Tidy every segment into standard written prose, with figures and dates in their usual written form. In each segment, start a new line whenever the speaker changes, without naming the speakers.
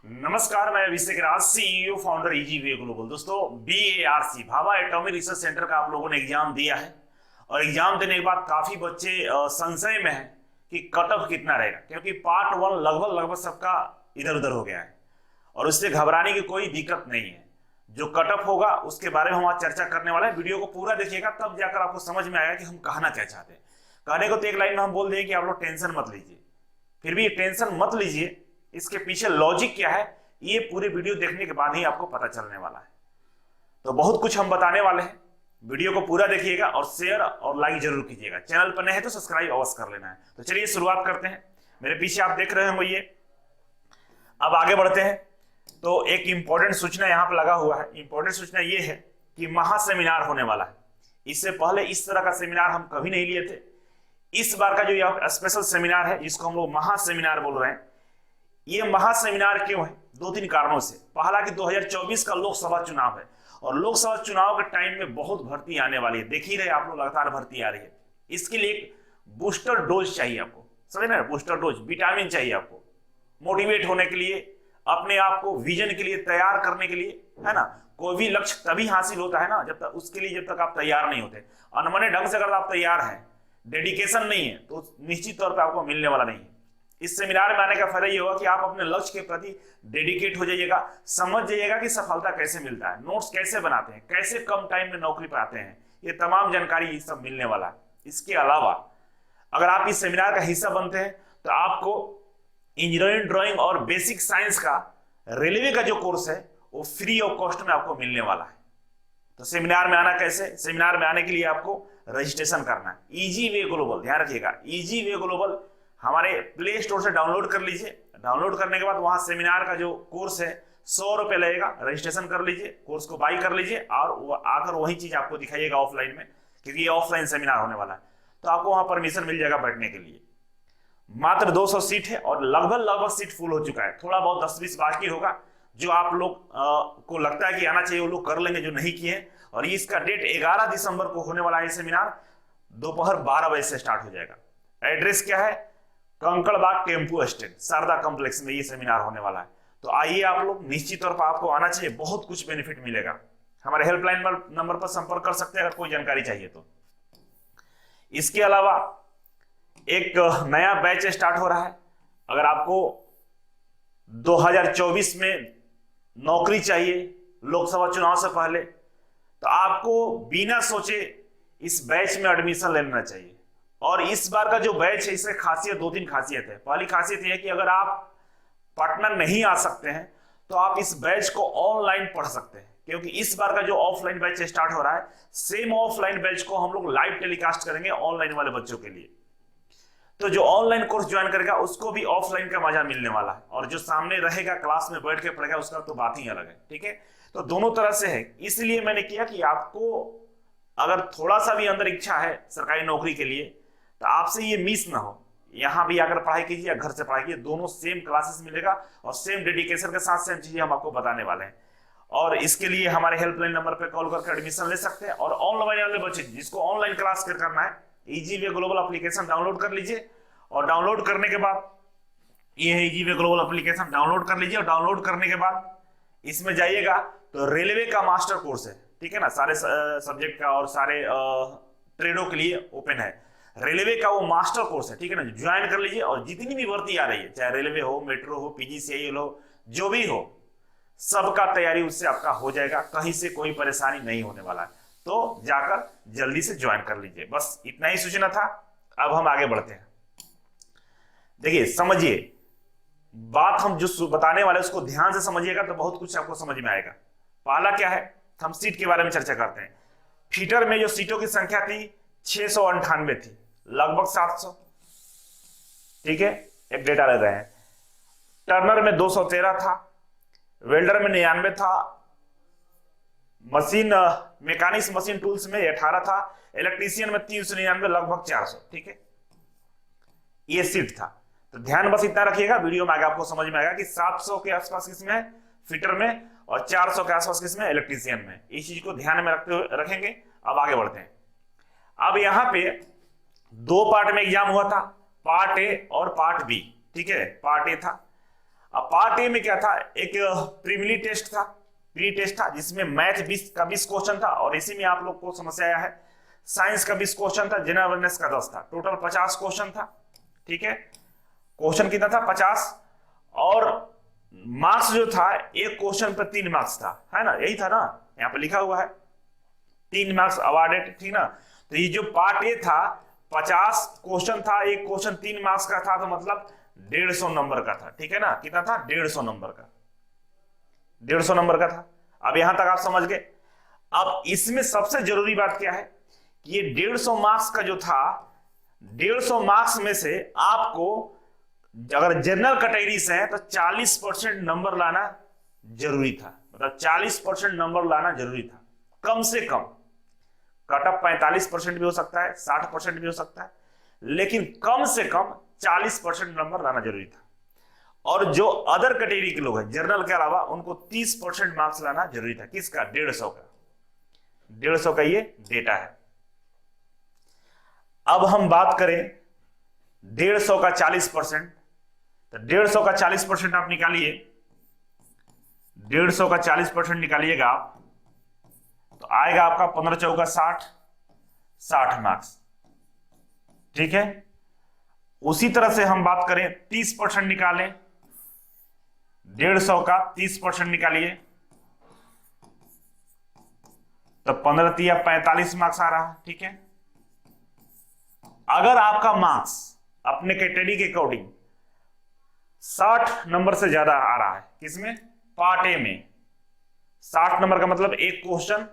नमस्कार, मैं अभिषेक राज, CEO founder Easyway global. दोस्तों, BARC Bhabha atomic research centre का आप लोगों ने एग्जाम दिया है और एग्जाम देने के बाद काफी बच्चे संशय में हैं कि कट ऑफ कितना रहेगा, क्योंकि पार्ट वन लगभग सबका इधर उधर हो गया है और उससे घबराने की कोई दिक्कत नहीं है। जो कट ऑफ होगा उसके बारे में हम आज चर्चा करने वाले हैं। वीडियो को पूरा देखिएगा, तब जाकर आपको समझ में आएगा कि हम कहना क्या चाहते हैं। कहने को तो एक लाइन में हम बोल दें कि आप लोग टेंशन मत लीजिए, फिर भी टेंशन मत लीजिए। इसके पीछे लॉजिक क्या है, ये पूरे वीडियो देखने के बाद ही आपको पता चलने वाला है। तो बहुत कुछ हम बताने वाले हैं, वीडियो को पूरा देखिएगा और शेयर और लाइक जरूर कीजिएगा। चैनल पर नए हैं तो सब्सक्राइब अवश्य कर लेना है। तो चलिए शुरुआत करते हैं। मेरे पीछे आप देख रहे होंगे ये। अब आगे बढ़ते हैं। तो एक इंपॉर्टेंट सूचना यहाँ पर लगा हुआ है। इंपॉर्टेंट सूचना ये है कि महासेमिनार होने वाला है। इससे पहले इस तरह का सेमिनार हम कभी नहीं लिए थे। इस बार का जो यह स्पेशल सेमिनार है, जिसको हम लोग महासेमिनार बोल रहे हैं, ये महासेमिनार क्यों है? दो तीन कारणों से। पहला कि 2024 का लोकसभा चुनाव है और लोकसभा चुनाव के टाइम में बहुत भर्ती आने वाली है। देख ही रहे आप लोग, लगातार भर्ती आ रही है। इसके लिए एक बूस्टर डोज चाहिए आपको, समझ ना? बूस्टर डोज विटामिन चाहिए आपको, मोटिवेट होने के लिए, अपने आप को विजन के लिए तैयार करने के लिए, है ना? कोई भी लक्ष्य तभी हासिल होता है ना, जब तक उसके लिए जब तक आप तैयार नहीं होते। अनमने ढंग से अगर आप तैयार हैं, डेडिकेशन नहीं है, तो निश्चित तौर पर आपको मिलने वाला नहीं है। इस सेमिनार में आने का फायदा ये होगा कि आप अपने लक्ष्य के प्रति डेडिकेट हो जाइएगा, समझ जाइएगा कि सफलता कैसे मिलता है, नोट्स कैसे बनाते हैं, कैसे कम टाइम में नौकरी पाते हैं। ये तमाम जानकारी सब मिलने वाला है। इसके अलावा अगर आप इस सेमिनार का हिस्सा बनते हैं तो आपको इंजीनियरिंग ड्राइंग और बेसिक साइंस का रेलवे का जो कोर्स है वो फ्री ऑफ कॉस्ट में आपको मिलने वाला है। तो सेमिनार में आना कैसे? सेमिनार में आने के लिए आपको रजिस्ट्रेशन करना है। ईजीवे ग्लोबल, ध्यान रखिएगा, ईजीवे ग्लोबल हमारे प्ले स्टोर से डाउनलोड कर लीजिए। डाउनलोड करने के बाद वहां सेमिनार का जो कोर्स है 100 रुपए लगेगा। रजिस्ट्रेशन कर लीजिए, कोर्स को बाई कर लीजिए और वो आकर वही चीज आपको दिखाइएगा ऑफलाइन में, क्योंकि ये ऑफलाइन सेमिनार होने वाला है। तो आपको वहां परमिशन मिल जाएगा बैठने के लिए। मात्र 200 सीट है और लगभग सीट फुल हो चुका है। थोड़ा बहुत 10-20 बाकी होगा। जो आप लोग को लगता है कि आना चाहिए वो लोग कर लेंगे, जो नहीं किए। और इसका डेट 11 दिसंबर को होने वाला है। सेमिनार दोपहर 12 बजे से स्टार्ट हो जाएगा। एड्रेस क्या है? Kankarbagh tempo stand, Sharda complex में ये सेमिनार होने वाला है। तो आइए आप लोग, निश्चित तौर पर आपको आना चाहिए, बहुत कुछ बेनिफिट मिलेगा। हमारे हेल्पलाइन नंबर पर संपर्क कर सकते हैं अगर कोई जानकारी चाहिए तो। इसके अलावा एक नया बैच स्टार्ट हो रहा है। अगर आपको 2024 में नौकरी चाहिए लोकसभा चुनाव से पहले, तो आपको बिना सोचे इस बैच में एडमिशन ले लेना चाहिए। और इस बार का जो बैच है, इसमें खासियत, दो तीन खासियत है। पहली खासियत यह है कि अगर आप पटना नहीं आ सकते हैं तो आप इस बैच को ऑनलाइन पढ़ सकते हैं, क्योंकि इस बार का जो ऑफलाइन बैच स्टार्ट हो रहा है, सेम ऑफलाइन बैच को हम लोग लाइव टेलीकास्ट करेंगे ऑनलाइन वाले बच्चों के लिए। तो जो ऑनलाइन कोर्स ज्वाइन करेगा उसको भी ऑफलाइन का मजा मिलने वाला है, और जो सामने रहेगा क्लास में बैठ के पढ़ेगा उसका तो बात ही अलग है। ठीक है, तो दोनों तरह से है। इसलिए मैंने किया कि आपको अगर थोड़ा सा भी अंदर इच्छा है सरकारी नौकरी के लिए, तो आपसे ये मिस ना हो। यहां भी आकर पढ़ाई कीजिए या घर से पढ़ाई कीजिए, दोनों सेम क्लासेस मिलेगा और सेम डेडिकेशन के साथ सेम चीजें हम आपको बताने वाले हैं। और इसके लिए हमारे हेल्पलाइन नंबर पे कॉल करके एडमिशन ले सकते हैं। और ऑनलाइन वाले बच्चे जिसको ऑनलाइन क्लास करना है, ईजीवे ग्लोबल एप्लीकेशन डाउनलोड कर लीजिए। और डाउनलोड करने के बाद, ये है ईजीवे ग्लोबल एप्लीकेशन, डाउनलोड कर लीजिए। और डाउनलोड करने के बाद इसमें जाइएगा तो रेलवे का मास्टर कोर्स है, ठीक है ना, सारे सब्जेक्ट का और सारे ट्रेडों के लिए ओपन है। रेलवे का वो मास्टर कोर्स है, ठीक है ना, ज्वाइन कर लीजिए। और जितनी भी भर्ती आ रही है, चाहे रेलवे हो, मेट्रो हो, PGCIL हो, जो भी हो, सबका तैयारी उससे आपका हो जाएगा। कहीं से कोई परेशानी नहीं होने वाला है। तो जाकर जल्दी से ज्वाइन कर लीजिए। बस इतना ही सूचना था। अब हम आगे बढ़ते हैं। देखिए, समझिए बात, हम जो बताने वाले उसको ध्यान से समझिएगा तो बहुत कुछ आपको समझ में आएगा। पहला क्या है, हम सीट के बारे में चर्चा करते हैं। फीटर में जो सीटों की संख्या थी 698 थी, लगभग 700, ठीक है, एक डेटा ले रहे हैं। टर्नर में 213 था, वेल्डर में 99 था, मशीन मैकेनिक्स मशीन टूल्स में 18 था, इलेक्ट्रीशियन में 399, लगभग 400, ठीक है, ये सीट था। तो ध्यान बस इतना रखिएगा, वीडियो में आगे आपको समझ में आएगा कि 700 के आसपास किसमें फिटर में और 400 के आसपास किसमें इलेक्ट्रीशियन में। इस चीज को ध्यान में रखते हुए रखेंगे। अब आगे बढ़ते हैं। अब यहां पे दो पार्ट में एग्जाम हुआ था, पार्ट ए और पार्ट बी, ठीक है। पार्ट ए था, अब पार्ट ए में क्या था, एक प्रीलिमिनरी टेस्ट था, प्री टेस्ट था, जिसमें मैथ 20 का 20 क्वेश्चन था, और इसी में आप लोग को समस्या आया है साइंस का 20 क्वेश्चन था, जनरल अवेयरनेस का 10 था, टोटल 50 क्वेश्चन था। ठीक है, क्वेश्चन कितना था 50, और मार्क्स जो था एक क्वेश्चन पर 3 मार्क्स था, है ना, यही था ना, यहाँ पे लिखा हुआ है 3 मार्क्स अवार्डेड, ठीक ना। तो ये जो पार्ट ए था 50 क्वेश्चन था, एक क्वेश्चन 3 मार्क्स का था, तो मतलब 150 नंबर का था। ठीक है ना, कितना था 150 नंबर का, 150 नंबर का था। अब यहां तक आप समझ गए। अब इसमें सबसे जरूरी बात क्या है कि ये 150 मार्क्स का जो था, 150 मार्क्स में से आपको अगर जनरल कैटेगरी से है तो 40% नंबर लाना जरूरी था, मतलब 40% नंबर लाना जरूरी था कम से कम। कट ऑफ 45% भी हो सकता है, 60% भी हो सकता है, लेकिन कम से कम 40% नंबर लाना जरूरी था। और जो अदर कैटेगरी के लोग हैं जनरल के अलावा, उनको 30% मार्क्स लाना जरूरी था। किसका? 150 का, 150 का ये डेटा है। अब हम बात करें 150 का 40%, तो 150 का 40% आप निकालिए, 150 का 40% निकालिएगा आप, तो आएगा आपका 15 चौका 60, 60 मार्क्स। ठीक है, उसी तरह से हम बात करें 30% निकालें, 150 का 30% निकालिए, तो 15 तिया 45 मार्क्स आ रहा है। ठीक है, अगर आपका मार्क्स अपने कैटेगरी के अकॉर्डिंग 60 नंबर से ज्यादा आ रहा है, किसमें? पार्ट ए में 60 नंबर का मतलब एक क्वेश्चन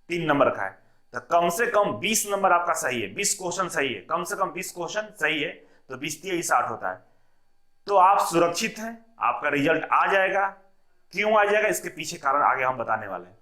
3 नंबर का है, तो कम से कम 20 नंबर आपका सही है, 20 क्वेश्चन सही है, कम से कम 20 क्वेश्चन सही है, तो 20 तिया 60 होता है, तो आप सुरक्षित हैं, आपका रिजल्ट आ जाएगा। क्यों आ जाएगा, इसके पीछे कारण आगे हम बताने वाले हैं।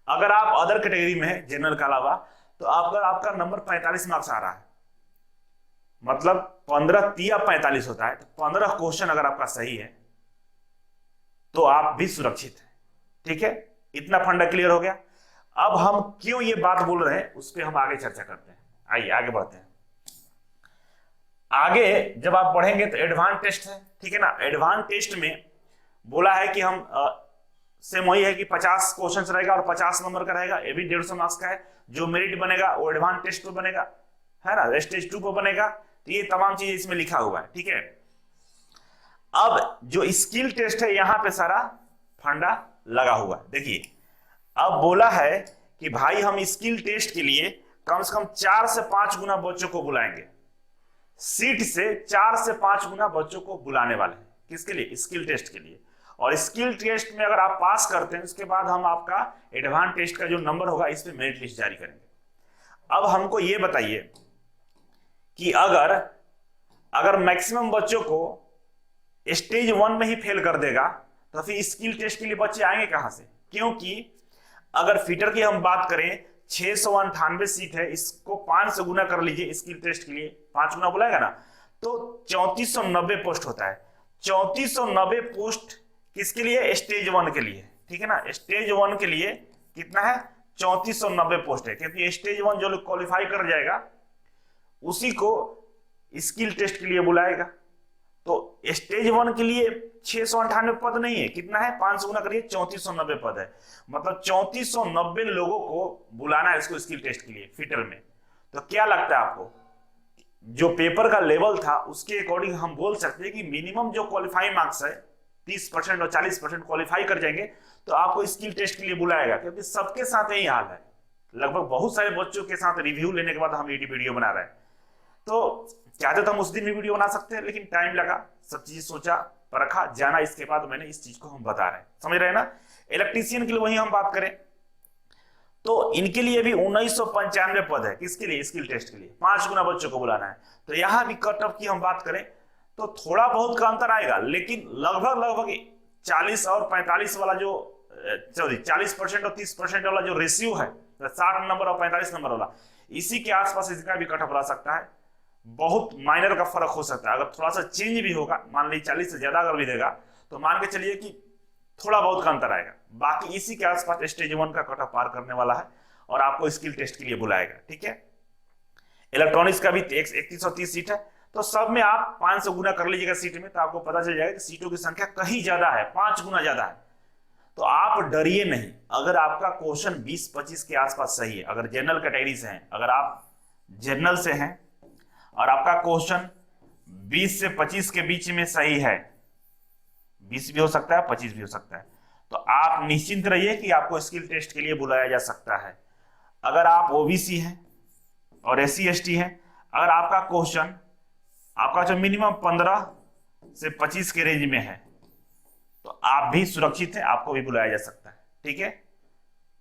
अगर आप अदर कैटेगरी में है जनरल के अलावा, तो आपका नंबर 45 मार्क्स आ रहा है, मतलब 15 तिया 45 होता है, तो 15 क्वेश्चन अगर आपका सही है तो आप भी सुरक्षित हैं। ठीक है, इतना फंडा क्लियर हो गया। अब हम क्यों ये बात बोल रहे हैं उस पर हम आगे चर्चा करते हैं। आइए आगे बढ़ते हैं। आगे जब आप पढ़ेंगे तो एडवांस टेस्ट है, ठीक है ना। एडवांस टेस्ट में बोला है कि हम सेम वही है कि 50 क्वेश्चन रहेगा और 50 नंबर का रहेगा, ये भी 150 मार्क्स का है। जो मेरिट बनेगा वो एडवांस टेस्ट पे बनेगा, है ना, स्टेज 2 पे बनेगा। तो ये तमाम चीजें इसमें लिखा हुआ है। ठीक है, अब जो स्किल टेस्ट है यहां पे सारा फंडा लगा हुआ है। देखिए, अब बोला है कि भाई हम स्किल टेस्ट के लिए कम से कम 4 से 5 गुना बच्चों को बुलाएंगे, सीट से 4 से 5 गुना बच्चों को बुलाने वाले हैं। किसके लिए? स्किल टेस्ट के लिए। और स्किल टेस्ट में अगर आप पास करते हैं, उसके बाद हम आपका एडवांस टेस्ट का जो नंबर होगा इस पे मेरिट लिस्ट जारी करेंगे। अब हमको ये बताइए कि अगर मैक्सिमम बच्चों को स्टेज 1 में ही फेल कर देगा, तो फिर स्किल टेस्ट के लिए बच्चे आएंगे कहां से? क्योंकि अगर फीटर की हम बात करें 698 सीट है, इसको 5 से गुना कर लीजिए स्किल टेस्ट के लिए, 5 गुना बुलाएगा ना, तो 3490 पोस्ट होता है। 3490 पोस्ट किसके लिए? स्टेज 1 के लिए। ठीक है ना, स्टेज 1 के लिए कितना है? 3490 पोस्ट है, क्योंकि स्टेज 1 जो लोग क्वालिफाई कर जाएगा उसी को स्किल टेस्ट के लिए बुलाएगा। तो स्टेज 1 के लिए 698 पद नहीं है, कितना है? 5 गुना करिए, 3490 पद है। मतलब 3490 लोगों को बुलाना है इसको स्किल टेस्ट के लिए फिटर में। तो क्या लगता है आपको, जो पेपर का लेवल था उसके अकॉर्डिंग हम बोल सकते हैं कि मिनिमम जो क्वालिफाइंग मार्क्स है 30% और 40% क्वालिफाई कर जाएंगे तो आपको स्किल टेस्ट के लिए बुलाएगा। क्योंकि सबके साथ यही हाल है, लगभग बहुत सारे बच्चों के साथ रिव्यू लेने के बाद हम ये वीडियो बना रहे हैं। तो चाहते तो हम उस दिन भी वीडियो बना सकते हैं, लेकिन टाइम लगा, सब चीज सोचा परखा जाना, इसके बाद मैंने इस चीज को हम बता रहे हैं। समझ रहे हैं ना। इलेक्ट्रीशियन के लिए वही हम बात करें तो इनके लिए भी 1995 पद है। किसके लिए? स्किल टेस्ट के लिए। 5 गुना बच्चों को बुलाना है। तो यहां भी कट ऑफ की हम बात करें तो थोड़ा बहुत का अंतर आएगा, लेकिन लगभग 40 और 45 वाला जो 40% और 30% वाला जो रेशियो है, 60 नंबर और 45 नंबर वाला, इसी के आसपास इसका भी कट ऑफ रह सकता है। बहुत माइनर का फर्क हो सकता है। अगर थोड़ा सा चेंज भी होगा, मान लीजिए 40 से ज्यादा अगर भी देगा, तो मान के चलिए कि थोड़ा बहुत का अंतर आएगा। बाकी इसी के आसपास स्टेज 1 का कट ऑफ पार करने वाला है और आपको स्किल टेस्ट के लिए बुलाएगा। ठीक है, इलेक्ट्रॉनिक्स का भी 3130 सीट है, तो सब में आप 5 से गुना कर लीजिएगा सीट में, तो आपको पता चल जाएगा कि सीटों की संख्या कहीं ज्यादा है, 5 गुना ज्यादा है। तो आप डरिए नहीं, अगर आपका क्वेश्चन 20-25 के आसपास सही है, अगर जनरल कैटेगरी से हैं, अगर आप जनरल से हैं और आपका क्वेश्चन 20 से 25 के बीच में सही है, 20 भी हो सकता है 25 भी हो सकता है, तो आप निश्चिंत रहिए कि आपको स्किल टेस्ट के लिए बुलाया जा सकता है। अगर आप ओबीसी हैं और SC ST हैं, अगर आपका क्वेश्चन आपका जो मिनिमम 15 से 25 के रेंज में है, तो आप भी सुरक्षित हैं, आपको भी बुलाया जा सकता है। ठीक है,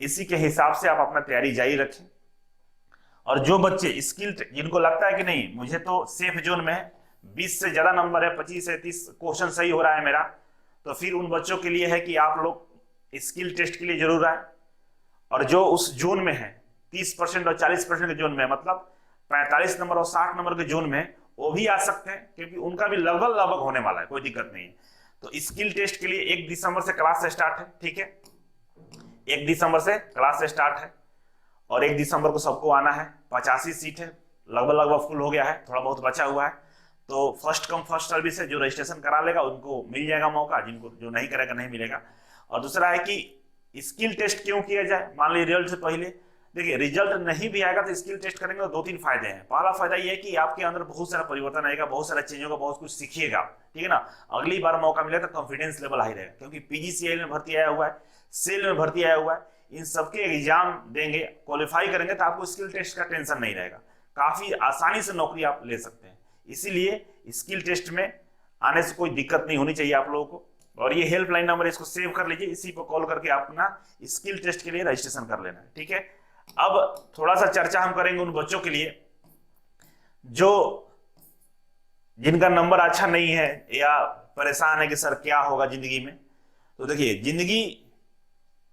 इसी के हिसाब से आप अपना तैयारी जारी रखें। और जो बच्चे स्किल, जिनको लगता है कि नहीं मुझे तो सेफ जोन में है, 20 से ज्यादा नंबर है, 25 से 30 क्वेश्चन सही हो रहा है मेरा, तो फिर उन बच्चों के लिए है कि आप लोग स्किल टेस्ट के लिए जरूर आए। और जो उस जोन में है 30% और 40% के जोन में, मतलब 45 नंबर और 60 नंबर के जोन में, वो भी आ सकते हैं, क्योंकि उनका भी लगभग होने वाला है, कोई दिक्कत नहीं है। तो स्किल टेस्ट के लिए 1 दिसंबर से क्लास स्टार्ट है। ठीक है, 1 दिसंबर से क्लास स्टार्ट है और 1 दिसंबर को सबको आना है। 85 सीट है, लगभग फुल हो गया है, थोड़ा बहुत बचा हुआ है। तो फर्स्ट कम फर्स्ट सर्विस है, जो रजिस्ट्रेशन करा लेगा उनको मिल जाएगा मौका, जिनको जो नहीं करेगा नहीं मिलेगा। और दूसरा है कि स्किल टेस्ट क्यों किया जाए, मान लीजिए रिजल्ट से पहले, देखिए रिजल्ट नहीं भी आएगा तो स्किल टेस्ट करेंगे तो 2-3 फायदे हैं। पहला फायदा ये है कि आपके अंदर बहुत सारा परिवर्तन आएगा, बहुत सारा चेंज होगा, बहुत कुछ सीखिएगा। ठीक है ना, अगली बार मौका मिलेगा तो कॉन्फिडेंस लेवल हाई रहेगा, क्योंकि PGCL में भर्ती आया हुआ है, सेल में भर्ती आया हुआ है, इन सबके एग्जाम देंगे, क्वालिफाई करेंगे तो आपको स्किल टेस्ट का टेंशन नहीं रहेगा, काफी आसानी से नौकरी आप ले सकते हैं। इसीलिए स्किल टेस्ट में आने से कोई दिक्कत नहीं होनी चाहिए आप लोगों को। और ये हेल्पलाइन नंबर इसको सेव कर लीजिए, इसी पर कॉल करके आप अपना स्किल टेस्ट के लिए रजिस्ट्रेशन कर लेना है। ठीक है, अब थोड़ा सा चर्चा हम करेंगे उन बच्चों के लिए जो जिनका नंबर अच्छा नहीं है या परेशान है कि सर क्या होगा जिंदगी में। तो देखिए, जिंदगी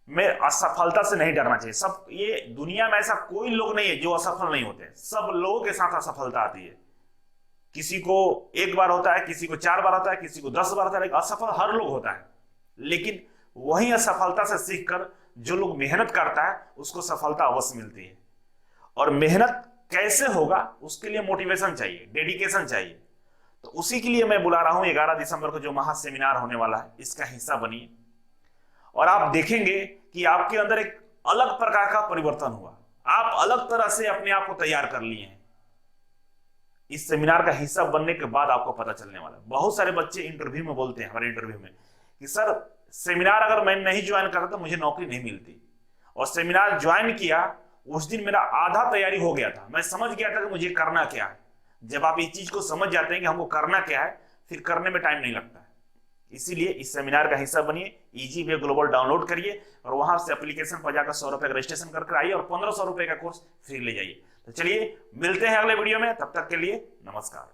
में असफलता से नहीं डरना चाहिए। सब, ये दुनिया में ऐसा कोई लोग नहीं है जो असफल नहीं होते, सब लोगों के साथ असफलता आती है। किसी को 1 बार होता है, किसी को 4 बार होता है, किसी को 10 बार होता है, लेकिन असफल हर लोग होता है। लेकिन वही असफलता से सीखकर जो लोग मेहनत करता है उसको सफलता अवश्य मिलती है। और मेहनत कैसे होगा, उसके लिए मोटिवेशन चाहिए, डेडिकेशन चाहिए। तो उसी के लिए मैं बुला रहा हूं 11 दिसंबर को जो महा सेमिनार होने वाला है, इसका हिस्सा बनिए और आप देखेंगे कि आपके अंदर एक अलग प्रकार का परिवर्तन हुआ, आप अलग तरह से अपने आप को तैयार कर लिए हैं। इस सेमिनार का हिस्सा बनने के बाद आपको पता चलने वाला है। बहुत सारे बच्चे इंटरव्यू में बोलते हैं, हमारे इंटरव्यू में, कि सर सेमिनार अगर मैं नहीं ज्वाइन करता तो मुझे नौकरी नहीं मिलती। और सेमिनार ज्वाइन किया, उस दिन मेरा आधा तैयारी हो गया था, मैं समझ गया था कि मुझे करना क्या है। जब आप इस चीज को समझ जाते हैं कि हमको करना क्या है, फिर करने में टाइम नहीं लगता है। इसीलिए इस सेमिनार का हिस्सा बनिए, इजी वे ग्लोबल डाउनलोड करिए और वहां से एप्लीकेशन पर जाकर 100 रुपए का रजिस्ट्रेशन करके आइए और 1500 रुपए का कोर्स फ्री ले जाइए। तो चलिए मिलते हैं अगले वीडियो में, तब तक के लिए नमस्कार।